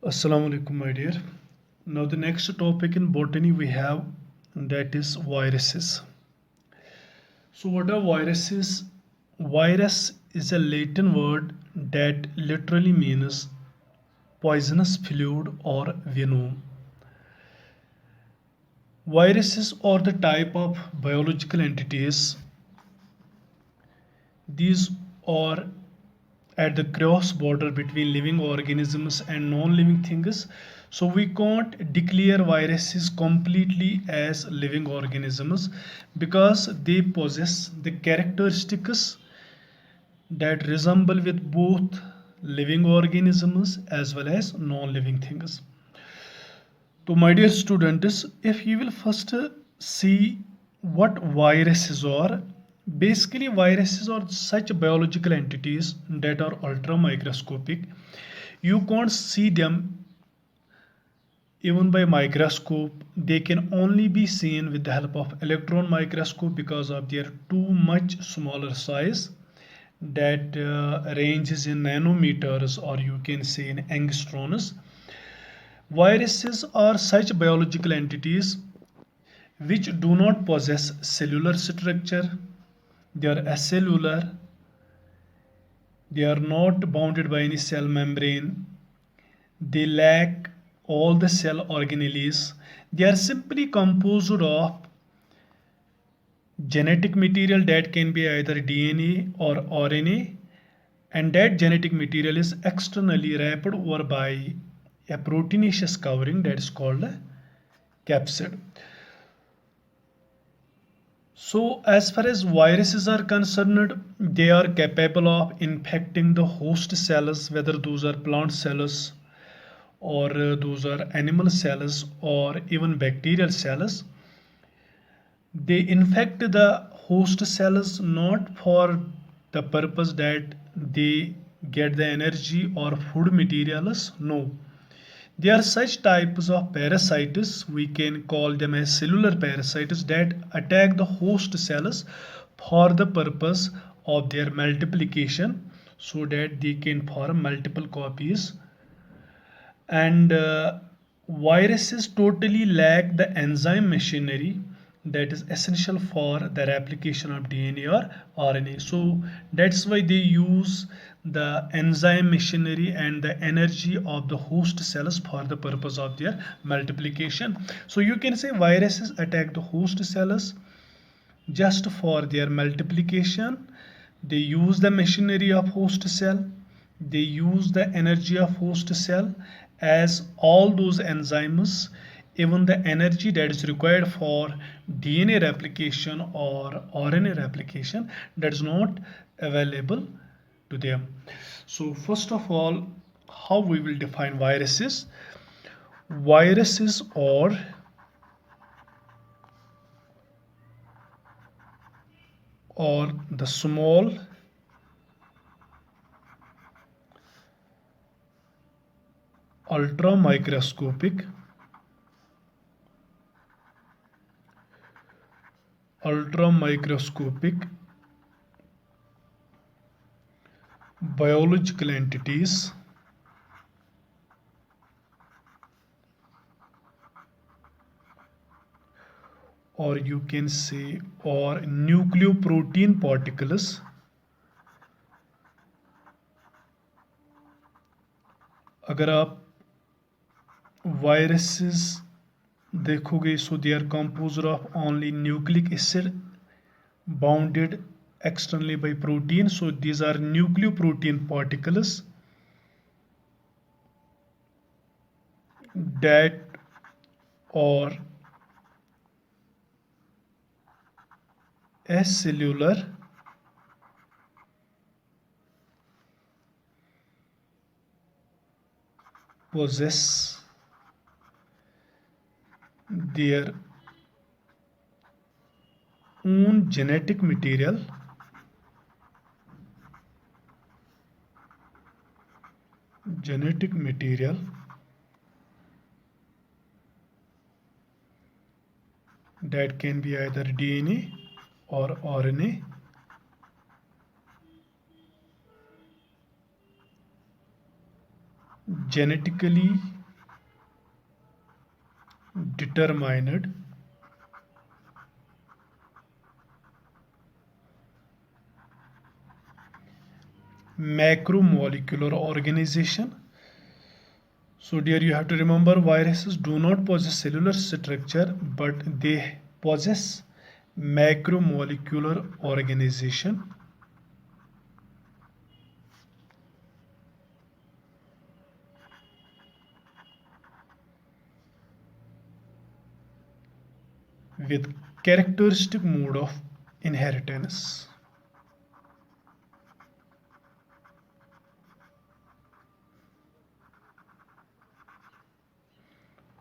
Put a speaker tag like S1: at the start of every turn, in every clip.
S1: Assalamu alaikum, my dear. Now, the next topic in botany we have that is viruses. So, what are viruses? Virus is a Latin word that literally means poisonous fluid or venom. Viruses are the type of biological entities. These are at the cross border between living organisms and non-living things, so we can't declare viruses completely as living organisms because they possess the characteristics that resemble with both living organisms as well as non-living things. So my dear students, if you will first see what viruses are. Basically, viruses are such biological entities that are ultra microscopic. You can't see them even by microscope. They can only be seen with the help of electron microscope because of their too much smaller size that ranges in nanometers, or you can say in angstroms. Viruses are such biological entities which do not possess cellular structure. They are acellular. They are not bounded by any cell membrane. They lack all the cell organelles. They are simply composed of genetic material that can be either DNA or RNA, and that genetic material is externally wrapped over by a proteinaceous covering that is called a capsid. So, as far as viruses are concerned, they are capable of infecting the host cells, whether those are plant cells or those are animal cells or even bacterial cells. They infect the host cells not for the purpose that they get the energy or food materials. No, they are such types of parasites, we can call them as cellular parasites, that attack the host cells for the purpose of their multiplication so that they can form multiple copies. And viruses totally lack the enzyme machinery that is essential for the replication of DNA or RNA. So that's why they use the enzyme machinery and the energy of the host cells for the purpose of their multiplication. So you can say viruses attack the host cells just for their multiplication. They use the machinery of host cell. They use the energy of host cell, as all those enzymes, even the energy that is required for DNA replication or RNA replication, that is not available to them. So first of all, how we will define viruses? Viruses are the small ultramicroscopic ultramicroscopic biological entities or you can say or nucleoprotein particles अगर आप viruses देखोगे, so they are composed of only nucleic acid bounded externally by protein. So these are nucleoprotein particles that are acellular, possess their own genetic material that can be either DNA or RNA, genetically determined macromolecular organization. So dear, you have to remember viruses do not possess cellular structure, but they possess macromolecular organization. With characteristic mode of inheritance.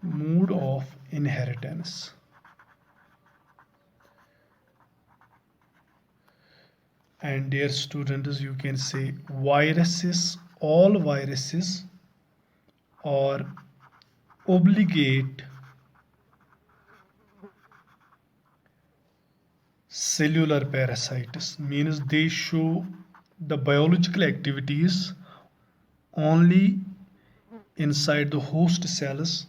S1: Mode of inheritance. And dear students, you can say viruses, all viruses are obligate cellular parasites, means they show the biological activities only inside the host cells.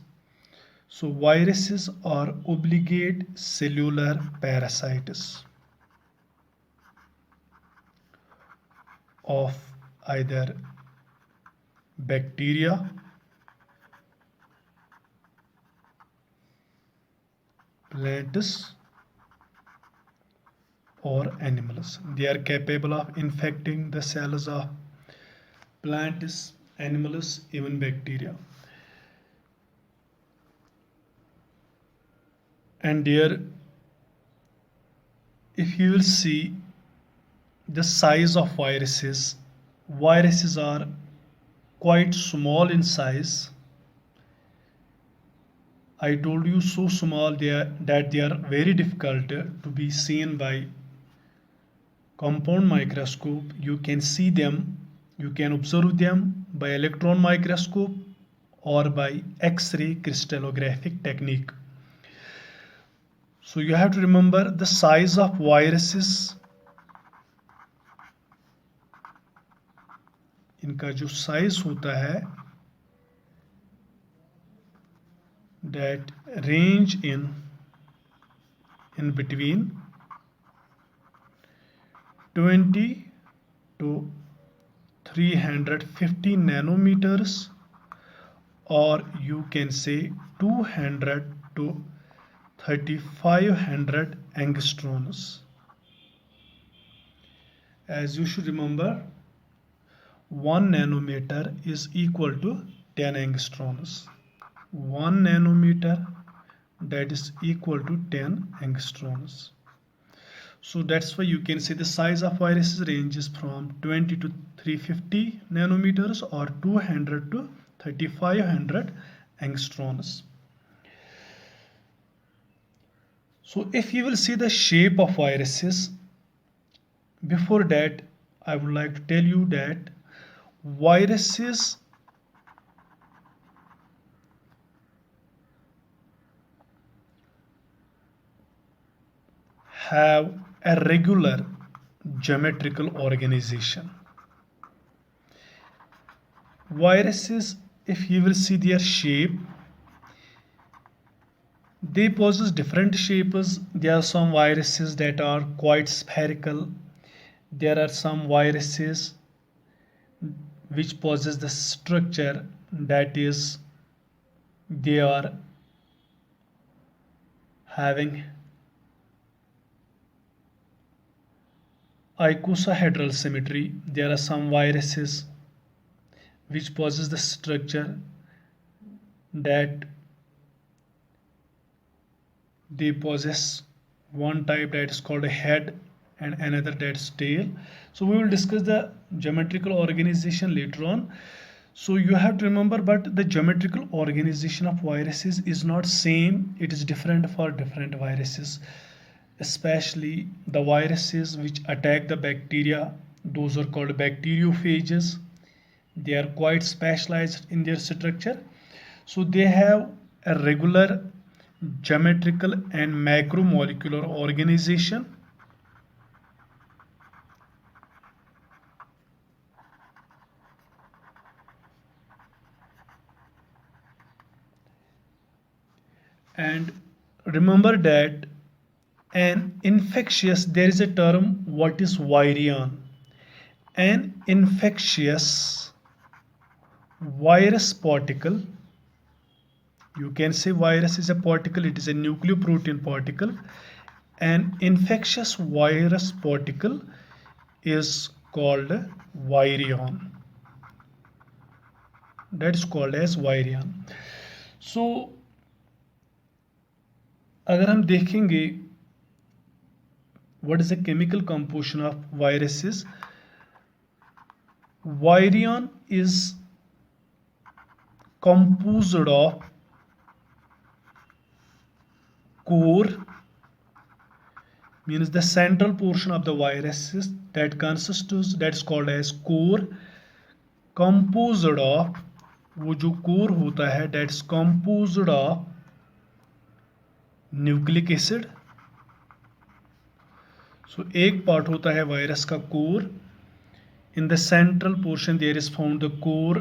S1: So viruses are obligate cellular parasites of either bacteria, plants, or animals. They are capable of infecting the cells of plants, animals, even bacteria. And there, if you will see the size of viruses, viruses are quite small in size. I told you so small that they are very difficult to be seen by compound microscope. You can see them, you can observe them by electron microscope or by X-ray crystallographic technique. So you have to remember the size of viruses. इनका जो size होता है that range in between 20 to 350 nanometers, or you can say 200 to 3500 angstroms. As you should remember, 1 nanometer is equal to 10 angstroms. 1 nanometer, that is equal to 10 angstroms. So that's why you can say the size of viruses ranges from 20 to 350 nanometers or 200 to 3500 angstroms. So if you will see the shape of viruses, before that I would like to tell you that viruses have a regular geometrical organization. Viruses, if you will see their shape, they possess different shapes. There are some viruses that are quite spherical. There are some viruses which possess the structure that is they are having icosahedral symmetry. There are some viruses which possess the structure that they possess one type that is called a head and another that's tail. So we will discuss the geometrical organization later on. So you have to remember, but the geometrical organization of viruses is not same. It is different for different viruses, especially the viruses which attack the bacteria. Those are called bacteriophages. They are quite specialized in their structure. So they have a regular geometrical and macromolecular organization. And remember that an infectious, there is a term, what is virion? An infectious virus particle, you can say virus is a particle, it is a nucleoprotein particle. An infectious virus particle is called virion. That is called as virion. So अगर हम देखेंगे what is the chemical composition of viruses, virion is composed of core, means the central portion of the viruses that consists, that is called as core, composed of, वो जो core होता है that is composed of nucleic acid. So एक part होता है virus का core. In the central portion there is found the core.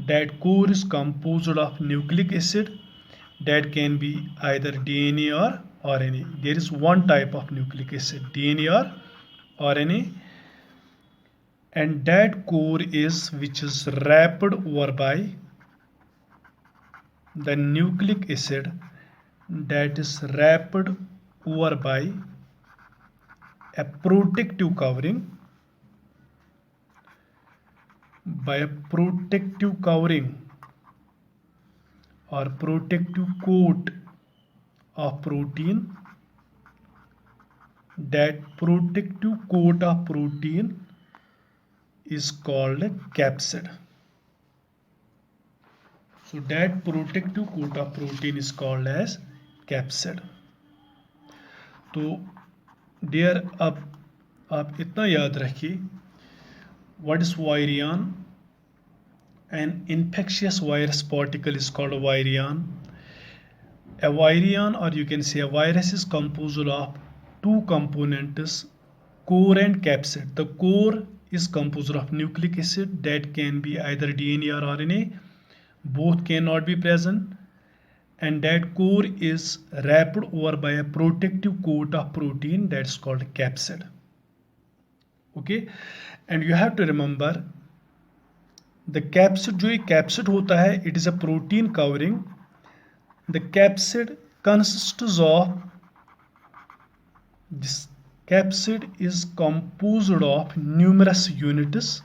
S1: That core is composed of nucleic acid that can be either DNA or RNA. There is one type of nucleic acid, DNA or RNA, and that core is which is wrapped over by the nucleic acid, that is wrapped over by a protective covering, by a protective covering or protective coat of protein. That protective coat of protein is called a capsid. So that protective coat of protein is called as capsid. तो dear अब आप इतना याद रखिए, what is virion? An infectious virus particle is called a virion. A virion, or you can say a virus, is composed of two components, core and capsid. The core is composed of nucleic acid that can be either DNA or RNA. Both cannot be present. And that core is wrapped over by a protective coat of protein that's called capsid. Okay, and you have to remember the capsid, जो एक capsid होता है, it is a protein covering. The capsid consists of, this capsid is composed of numerous units.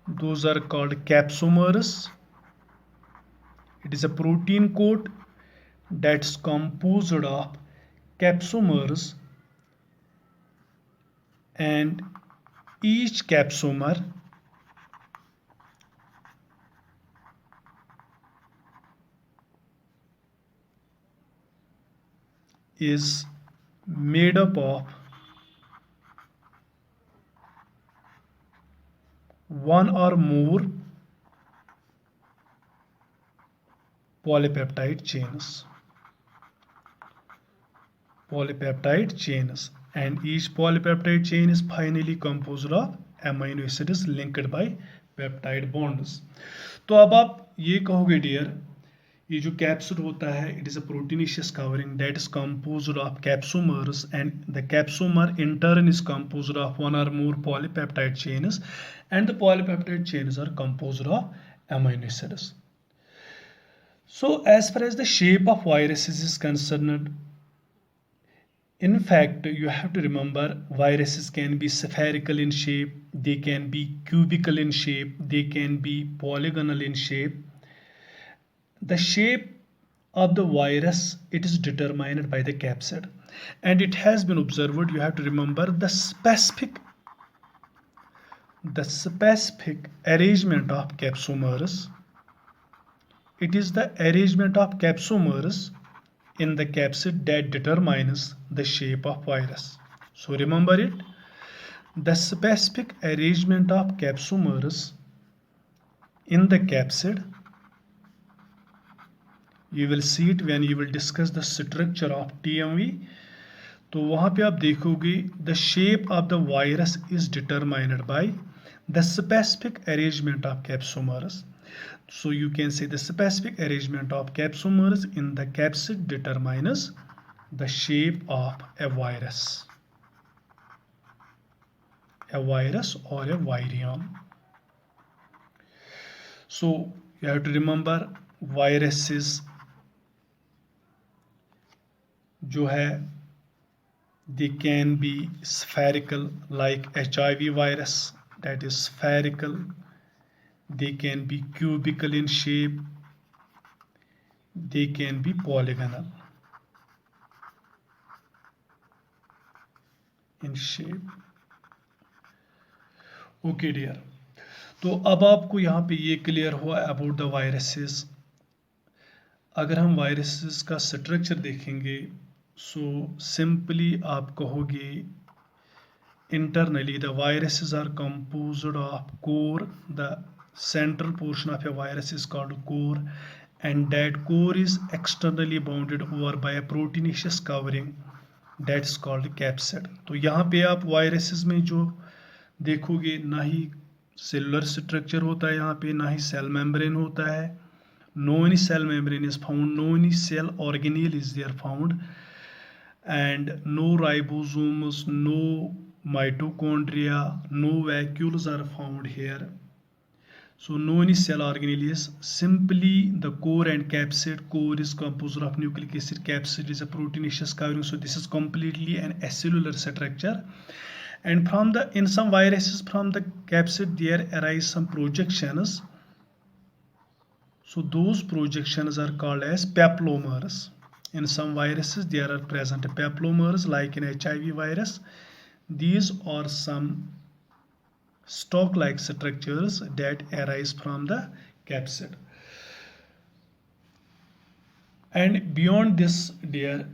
S1: Those are called capsomers. It is a protein coat that's composed of capsomers, and each capsomer is made up of one or more polypeptide chains. Polypeptide chains, and each polypeptide chain is finally composed of amino acids linked by peptide bonds. तो अब आप ये कहोगे dear, ये जो capsule होता है, it is a proteinaceous covering that is composed of capsomers, and the capsomer in turn is composed of one or more polypeptide chains, and the polypeptide chains are composed of amino acids. So as far as the shape of viruses is concerned, in fact, you have to remember viruses can be spherical in shape, they can be cubical in shape, they can be polygonal in shape. The shape of the virus, it is determined by the capsid, and it has been observed, you have to remember the specific arrangement of capsomers. It is the arrangement of capsomers in the capsid that determines the shape of virus. So remember it, the specific arrangement of capsomers in the capsid. You will see it when you will discuss the structure of TMV. तो वहाँ पे आप देखोगे the shape of the virus is determined by the specific arrangement of capsomers. So you can say the specific arrangement of capsomers in the capsid determines the shape of a virus or a virion. So you have to remember viruses जो है they can be spherical like HIV virus, that is spherical. They can be cubical in shape. They can be polygonal in shape. Okay dear, तो अब आपको यहाँ पे ये clear हुआ about the viruses. अगर हम वायरसेस का स्ट्रक्चर देखेंगे सो सिंपली आप कहोगे internally the viruses are composed of core. The central portion of a virus is called core, and that core is externally bounded over by a proteinaceous covering that's called capsid. तो यहाँ पे आप viruses में जो देखोगे ना ही cellular structure होता है यहाँ पे, ना ही सेल मेम्ब्रेन होता है. No any cell membrane is found, no any cell organelle is there found, and no ribosomes, no mitochondria, no vacuoles are found here. So no any cell organelle is simply the core and capsid. Core is composed of nucleic acid, capsid is a proteinaceous covering. So this is completely an acellular structure. And from the in some viruses from the capsid there arise some projections. So those projections are called as papillomers. In some viruses there are present papillomers like in HIV virus. These are some stalk-like structures that arise from the capsid. And beyond this, dear,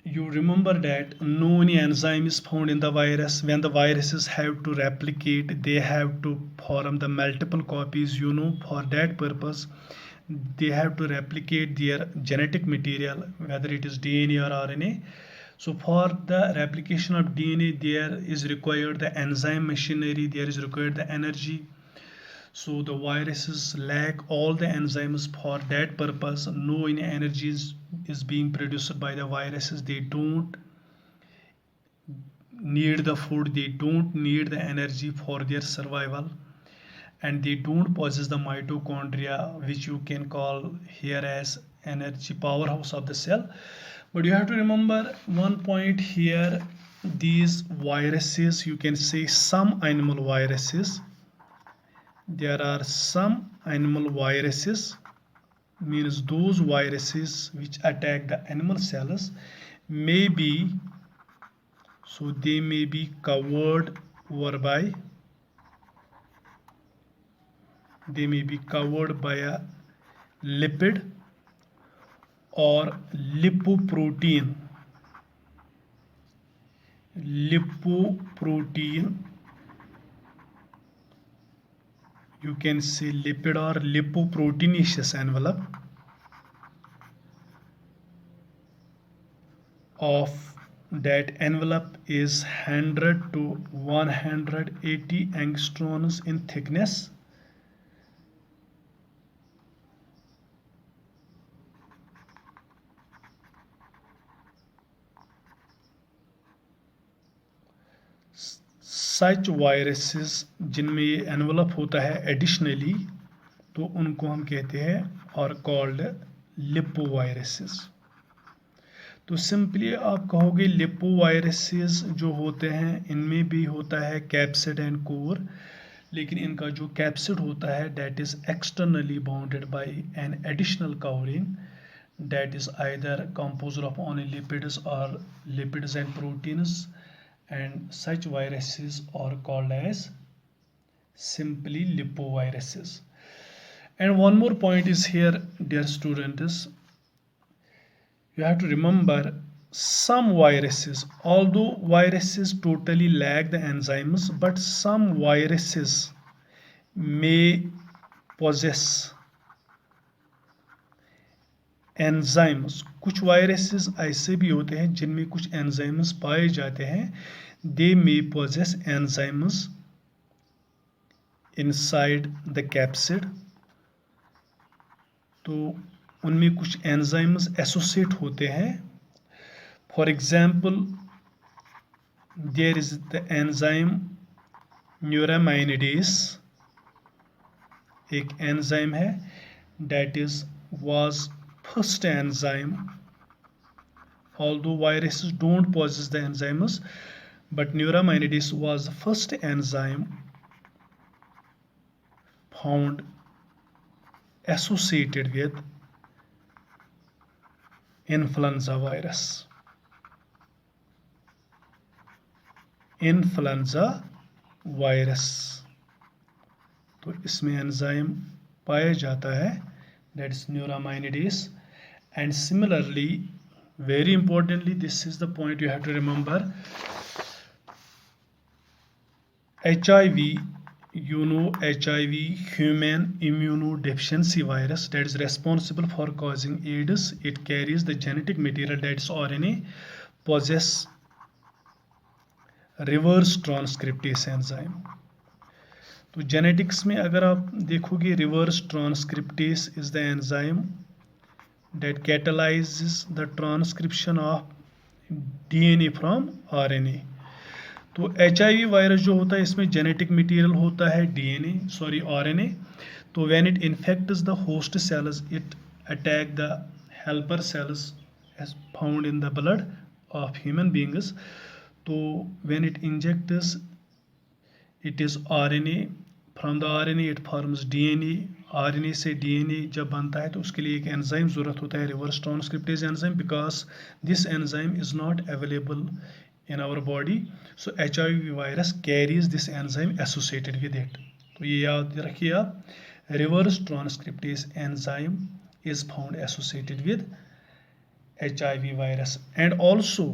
S1: you remember that no any enzyme is found in the virus. When the viruses have to replicate, they have to form the multiple copies. For that purpose, they have to replicate their genetic material, whether it is DNA or RNA. So for the replication of DNA, there is required the enzyme machinery, there is required the energy. So the viruses lack all the enzymes for that purpose. No any energy is being produced by the viruses. They don't need the food, they don't need the energy for their survival, and they don't possess the mitochondria, which you can call here as energy powerhouse of the cell. But you have to remember one point here. These viruses, you can say some animal viruses, there are some animal viruses, means those viruses which attack the animal cells may be, so they may be covered over by, they may be covered by a lipid or lipoprotein. You can say lipid or lipoproteinaceous envelope of that envelope is 100 to 180 angstroms in thickness. Such viruses जिनमें ये envelope होता है additionally, तो उनको हम कहते हैं और कॉल्ड लिपोवायरसेस. तो सिंपली आप कहोगे लिपोवायरसेस जो होते हैं इनमें भी होता है कैप्सिड एंड कोर, लेकिन इनका जो कैप्सिड होता है that is externally bounded by an additional covering that is either composed of only lipids or lipids and proteins, and such viruses are called as simply lipoviruses. And one more point is here, dear students, you have to remember some viruses, although viruses totally lack the enzymes, but some viruses may possess enzymes. कुछ viruses ऐसे भी होते हैं जिनमें कुछ enzymes पाए जाते हैं. They may possess enzymes inside the capsid, तो उनमें कुछ एंजाइम्स एसोसिएट होते हैं. For example there is the enzyme neuraminidase, एक एंजाइम है, that is was first enzyme, although viruses don't possess the enzymes, but neuraminidase was the first enzyme found associated with influenza virus. Influenza virus, तो इसमें enzyme पाया जाता है, that is neuraminidase. And similarly, very importantly, this is the point you have to remember, HIV, you know HIV, human immunodeficiency virus, that is responsible for causing AIDS. It carries the genetic material, that is RNA, possess reverse transcriptase enzyme. तो genetics में अगर आप देखोगे, reverse transcriptase is the enzyme that कैटलाइजेस the transcription of DNA from RNA. तो HIV virus जो होता है इसमें जेनेटिक मटेरियल होता है आरएनए. तो when it infects the host cells, it attack the helper cells as found in the blood of human beings. तो when it injects, it is RNA, from the RNA it forms DNA. RNA से DNA जब बनता है तो उसके लिए एक enzyme ज़रूरत होता है, reverse transcriptase enzyme, because this enzyme is not available in our body. So HIV virus carries this enzyme associated with it. तो ये याद रखिए आप, reverse transcriptase enzyme is found associated with HIV virus. And also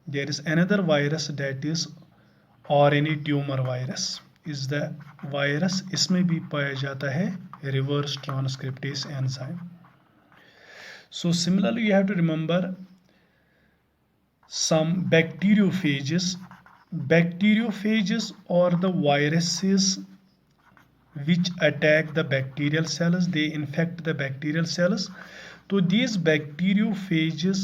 S1: there is another virus, that is RNA tumor virus is the virus. इसमें भी पाया जाता है reverse transcriptase enzyme. So similarly you have to remember some bacteriophages. Bacteriophages are the viruses which attack the bacterial cells, they infect the bacterial cells. So these bacteriophages,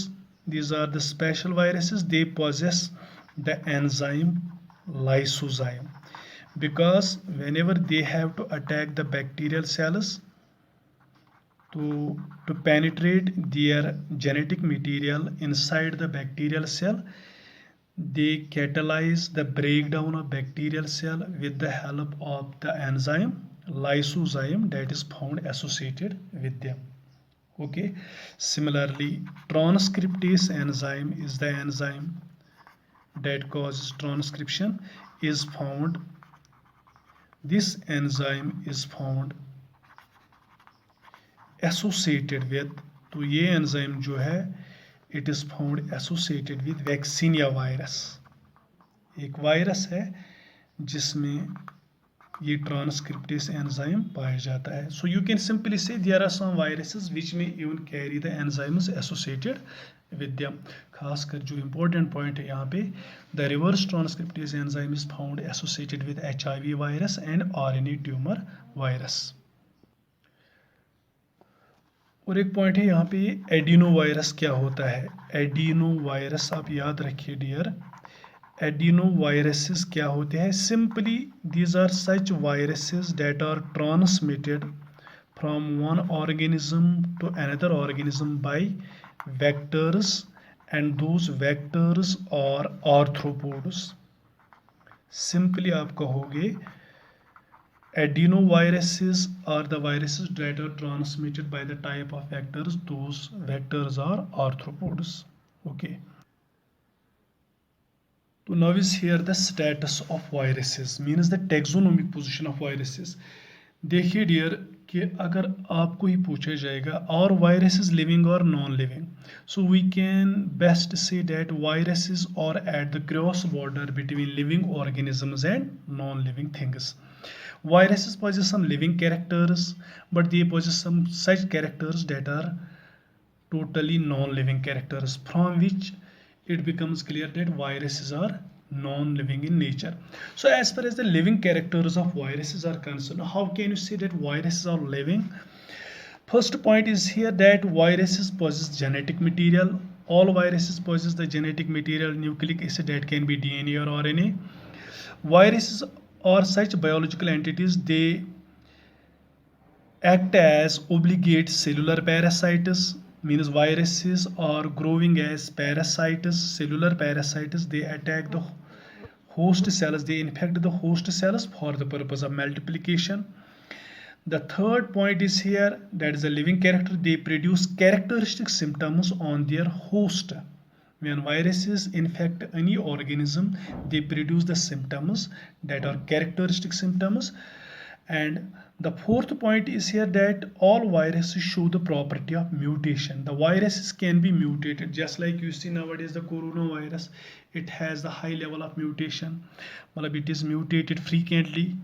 S1: these are the special viruses, they possess the enzyme lysozyme, because whenever they have to attack the bacterial cells, to penetrate their genetic material inside the bacterial cell, they catalyze the breakdown of bacterial cell with the help of the enzyme lysozyme that is found associated with them. Okay. Similarly, transcriptase enzyme is the enzyme that causes transcription, is found. This enzyme is found associated with, तो ये enzyme जो है it is found associated with vaccinia virus. एक virus है जिसमें ये transcriptase enzyme पाया जाता है. So you can simply say there are some viruses which may even carry the enzymes associated with them. खासकर जो इंपॉर्टेंट पॉइंट है यहाँ पे, the reverse transcriptase enzyme is found associated with HIV virus and RNA tumour virus. और एक point है यहाँ पे, एडिनो वायरस क्या होता है. एडिनो वायरस आप याद रखिए डियर, एडिनो वायरसेस क्या होते हैं. Simply these are such viruses that are transmitted from one organism to another organism by vectors, and those vectors are arthropods. Simply आप कहोगे adenoviruses are the viruses that are transmitted by the type of vectors. Those vectors are arthropods. Okay. So now is here the status of viruses, means the taxonomic position of viruses. देखिए dear कि अगर आपको ही पूछा जाएगा are viruses living or non-living, so we can best say that viruses are at the cross border between living organisms and non-living things. Viruses possess some living characters, but they possess some such characters that are totally non-living characters, from which it becomes clear that viruses are non-living in nature. So as far as the living characters of viruses are concerned, how can you say that viruses are living? First point is here that viruses possess genetic material. All viruses possess the genetic material nucleic acid that can be DNA or RNA. Viruses are such biological entities, they act as obligate cellular parasites, means viruses are growing as parasites, cellular parasites. They attack the host cells, they infect the host cells for the purpose of multiplication. The third point is here, that is a living character. They produce characteristic symptoms on their host. When viruses infect any organism, they produce the symptoms that are characteristic symptoms. And the fourth point is here that all viruses show the property of mutation. The viruses can be mutated, just like you see nowadays the coronavirus. It has the high level of mutation. It is mutated frequently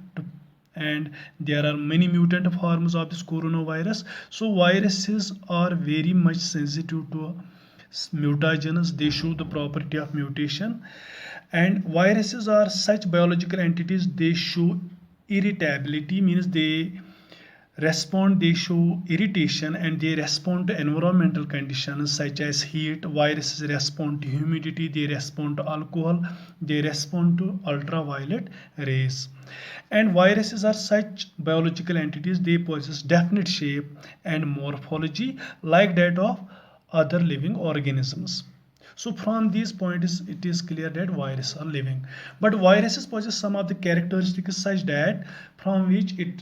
S1: and there are many mutant forms of this coronavirus. So viruses are very much sensitive to mutagens. They show the property of mutation, and viruses are such biological entities. They show irritability, means they show irritation, and they respond to environmental conditions such as heat. Viruses respond to humidity, they respond to alcohol, they respond to ultraviolet rays. And viruses are such biological entities, they possess definite shape and morphology like that of other living organisms. So from these points it is clear that viruses are living, but viruses possess some of the characteristics such that from which it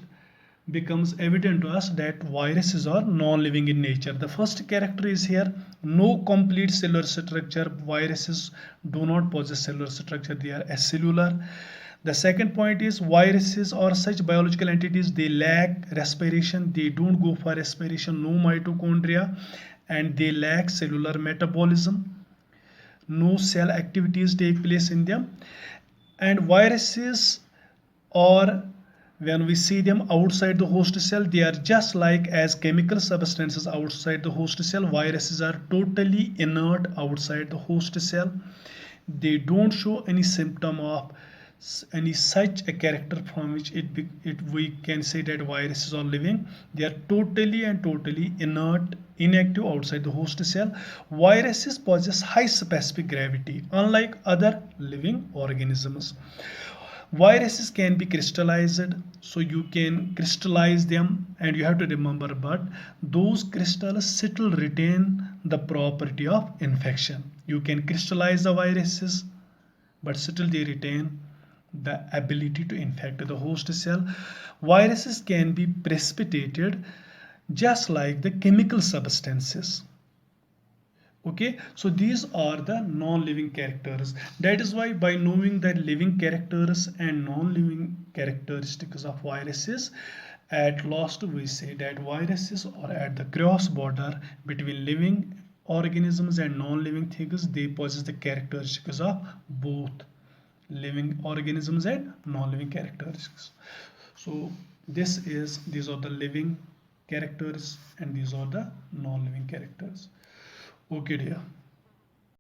S1: becomes evident to us that viruses are non-living in nature. The first character is here, no complete cellular structure. Viruses do not possess cellular structure, they are acellular. The second point is viruses are such biological entities, they lack respiration, they don't go for respiration, no mitochondria, and they lack cellular metabolism. No cell activities take place in them. And viruses are, when we see them outside the host cell, they are just like as chemical substances outside the host cell. Viruses are totally inert outside the host cell. They don't show any symptom of any such a character from which we can say that viruses are living. They are totally inert, inactive outside the host cell. Viruses possess high specific gravity unlike other living organisms. Viruses can be crystallized, so you can crystallize them, and you have to remember, but those crystals still retain the property of infection. You can crystallize the viruses, but still they retain the ability to infect the host cell. Viruses can be precipitated just like the chemical substances. Okay, so these are the non-living characters. That is why by knowing the living characters and non-living characteristics of viruses, at last we say that viruses are at the cross border between living organisms and non-living things. They possess the characteristics of both living organisms and non-living characteristics. So these are the living characters and these are the non-living characters. Okay dear.